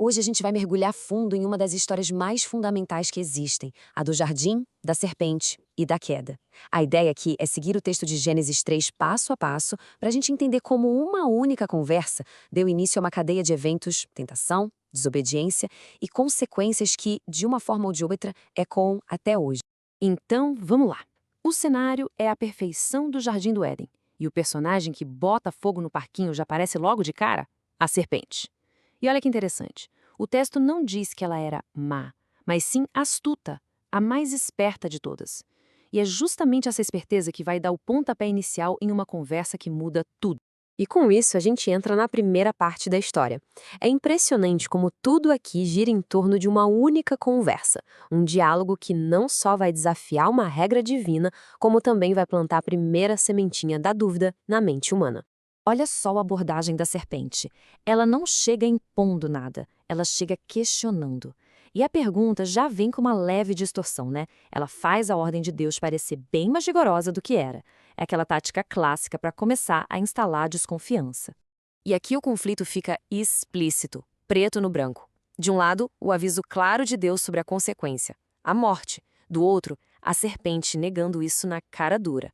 Hoje a gente vai mergulhar fundo em uma das histórias mais fundamentais que existem, a do jardim, da serpente e da queda. A ideia aqui é seguir o texto de Gênesis 3 passo a passo para a gente entender como uma única conversa deu início a uma cadeia de eventos, tentação, desobediência e consequências que, de uma forma ou de outra, ecoam até hoje. Então, vamos lá. O cenário é a perfeição do Jardim do Éden. E o personagem que bota fogo no parquinho já aparece logo de cara? A serpente. E olha que interessante, o texto não diz que ela era má, mas sim astuta, a mais esperta de todas. E é justamente essa esperteza que vai dar o pontapé inicial em uma conversa que muda tudo. E com isso a gente entra na primeira parte da história. É impressionante como tudo aqui gira em torno de uma única conversa, um diálogo que não só vai desafiar uma regra divina, como também vai plantar a primeira sementinha da dúvida na mente humana. Olha só a abordagem da serpente. Ela não chega impondo nada, ela chega questionando. E a pergunta já vem com uma leve distorção, né? Ela faz a ordem de Deus parecer bem mais rigorosa do que era. É aquela tática clássica para começar a instalar a desconfiança. E aqui o conflito fica explícito, preto no branco. De um lado, o aviso claro de Deus sobre a consequência, a morte. Do outro, a serpente negando isso na cara dura.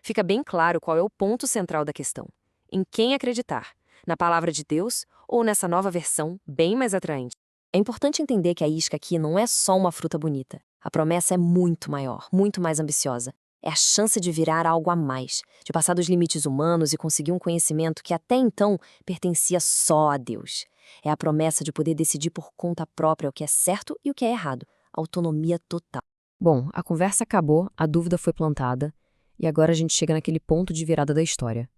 Fica bem claro qual é o ponto central da questão. Em quem acreditar, na palavra de Deus ou nessa nova versão bem mais atraente. É importante entender que a isca aqui não é só uma fruta bonita. A promessa é muito maior, muito mais ambiciosa. É a chance de virar algo a mais, de passar dos limites humanos e conseguir um conhecimento que até então pertencia só a Deus. É a promessa de poder decidir por conta própria o que é certo e o que é errado. Autonomia total. Bom, a conversa acabou, a dúvida foi plantada, e agora a gente chega naquele ponto de virada da história.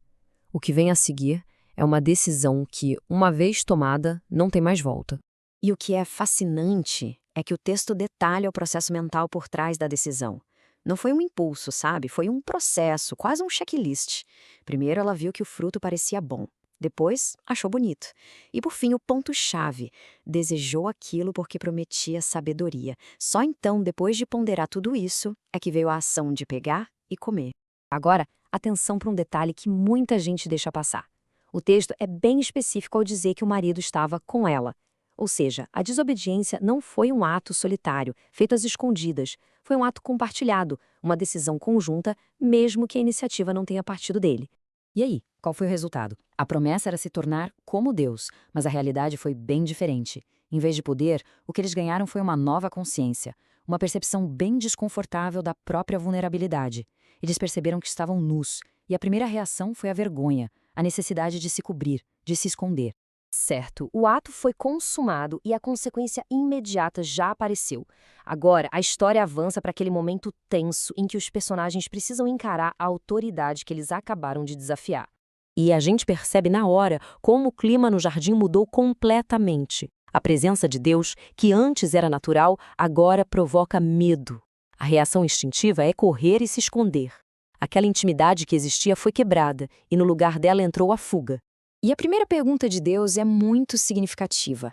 O que vem a seguir é uma decisão que, uma vez tomada, não tem mais volta. E o que é fascinante é que o texto detalha o processo mental por trás da decisão. Não foi um impulso, sabe? Foi um processo, quase um checklist. Primeiro ela viu que o fruto parecia bom. Depois, achou bonito. E por fim, o ponto-chave. Desejou aquilo porque prometia sabedoria. Só então, depois de ponderar tudo isso, é que veio a ação de pegar e comer. Agora, atenção para um detalhe que muita gente deixa passar. O texto é bem específico ao dizer que o marido estava com ela. Ou seja, a desobediência não foi um ato solitário, feito às escondidas. Foi um ato compartilhado, uma decisão conjunta, mesmo que a iniciativa não tenha partido dele. E aí, qual foi o resultado? A promessa era se tornar como Deus, mas a realidade foi bem diferente. Em vez de poder, o que eles ganharam foi uma nova consciência, uma percepção bem desconfortável da própria vulnerabilidade. Eles perceberam que estavam nus, e a primeira reação foi a vergonha, a necessidade de se cobrir, de se esconder. Certo, o ato foi consumado e a consequência imediata já apareceu. Agora, a história avança para aquele momento tenso em que os personagens precisam encarar a autoridade que eles acabaram de desafiar. E a gente percebe na hora como o clima no jardim mudou completamente. A presença de Deus, que antes era natural, agora provoca medo. A reação instintiva é correr e se esconder. Aquela intimidade que existia foi quebrada e no lugar dela entrou a fuga. E a primeira pergunta de Deus é muito significativa.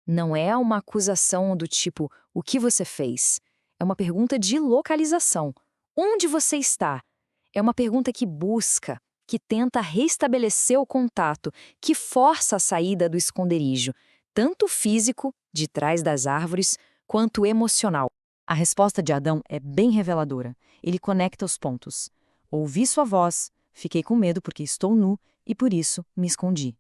Não é uma acusação do tipo, o que você fez? É uma pergunta de localização. Onde você está? É uma pergunta que busca, que tenta restabelecer o contato, que força a saída do esconderijo, tanto físico, de trás das árvores, quanto emocional. A resposta de Adão é bem reveladora. Ele conecta os pontos. Ouvi sua voz, fiquei com medo porque estou nu e por isso me escondi.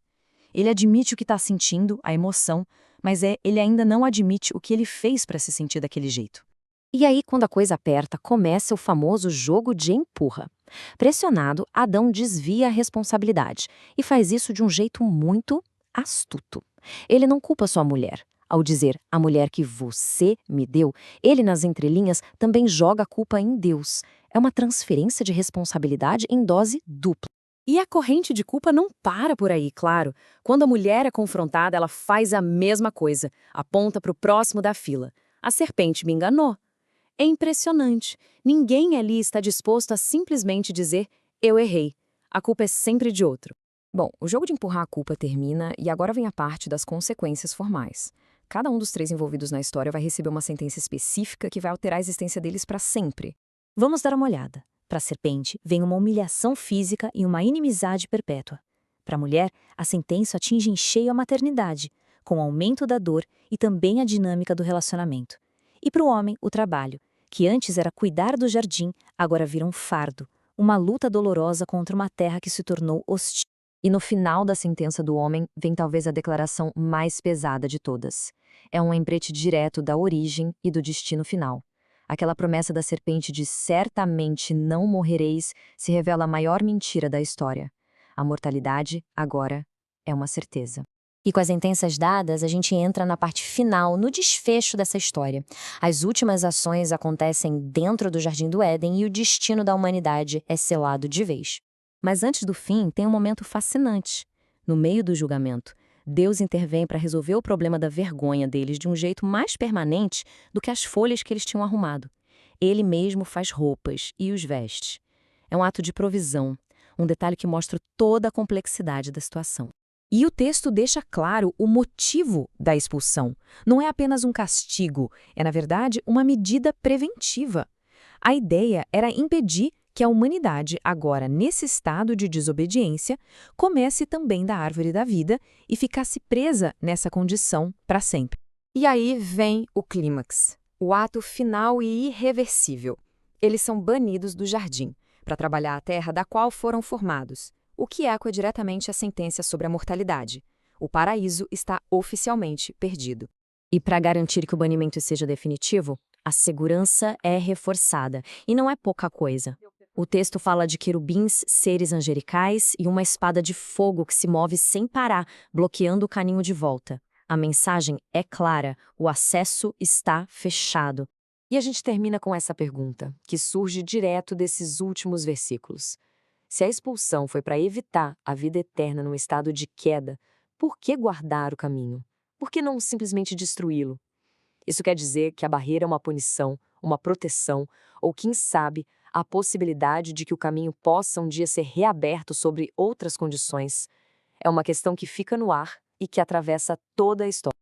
Ele admite o que está sentindo, a emoção, mas ele ainda não admite o que ele fez para se sentir daquele jeito. E aí, quando a coisa aperta, começa o famoso jogo de empurra. Pressionado, Adão desvia a responsabilidade e faz isso de um jeito muito astuto. Ele não culpa sua mulher. Ao dizer a mulher que você me deu, ele, nas entrelinhas, também joga a culpa em Deus. É uma transferência de responsabilidade em dose dupla. E a corrente de culpa não para por aí, claro. Quando a mulher é confrontada, ela faz a mesma coisa, aponta para o próximo da fila. A serpente me enganou. É impressionante. Ninguém ali está disposto a simplesmente dizer, eu errei. A culpa é sempre de outro. Bom, o jogo de empurrar a culpa termina e agora vem a parte das consequências formais. Cada um dos três envolvidos na história vai receber uma sentença específica que vai alterar a existência deles para sempre. Vamos dar uma olhada. Para a serpente, vem uma humilhação física e uma inimizade perpétua. Para a mulher, a sentença atinge em cheio a maternidade, com o aumento da dor e também a dinâmica do relacionamento. E para o homem, o trabalho, que antes era cuidar do jardim, agora vira um fardo, uma luta dolorosa contra uma terra que se tornou hostil. E no final da sentença do homem vem talvez a declaração mais pesada de todas. É um lembrete direto da origem e do destino final. Aquela promessa da serpente de certamente não morrereis se revela a maior mentira da história. A mortalidade, agora, é uma certeza. E com as sentenças dadas, a gente entra na parte final, no desfecho dessa história. As últimas ações acontecem dentro do Jardim do Éden e o destino da humanidade é selado de vez. Mas antes do fim, tem um momento fascinante. No meio do julgamento, Deus intervém para resolver o problema da vergonha deles de um jeito mais permanente do que as folhas que eles tinham arrumado. Ele mesmo faz roupas e os veste. É um ato de provisão, um detalhe que mostra toda a complexidade da situação. E o texto deixa claro o motivo da expulsão. Não é apenas um castigo, é, na verdade, uma medida preventiva. A ideia era impedir que a humanidade, agora nesse estado de desobediência, comesse também da árvore da vida e ficasse presa nessa condição para sempre. E aí vem o clímax, o ato final e irreversível. Eles são banidos do jardim, para trabalhar a terra da qual foram formados, o que ecoa diretamente a sentença sobre a mortalidade. O paraíso está oficialmente perdido. E para garantir que o banimento seja definitivo, a segurança é reforçada, e não é pouca coisa. O texto fala de querubins, seres angelicais e uma espada de fogo que se move sem parar, bloqueando o caminho de volta. A mensagem é clara, o acesso está fechado. E a gente termina com essa pergunta, que surge direto desses últimos versículos. Se a expulsão foi para evitar a vida eterna num estado de queda, por que guardar o caminho? Por que não simplesmente destruí-lo? Isso quer dizer que a barreira é uma punição, uma proteção, ou quem sabe, a possibilidade de que o caminho possa um dia ser reaberto sobre outras condições. É uma questão que fica no ar e que atravessa toda a história.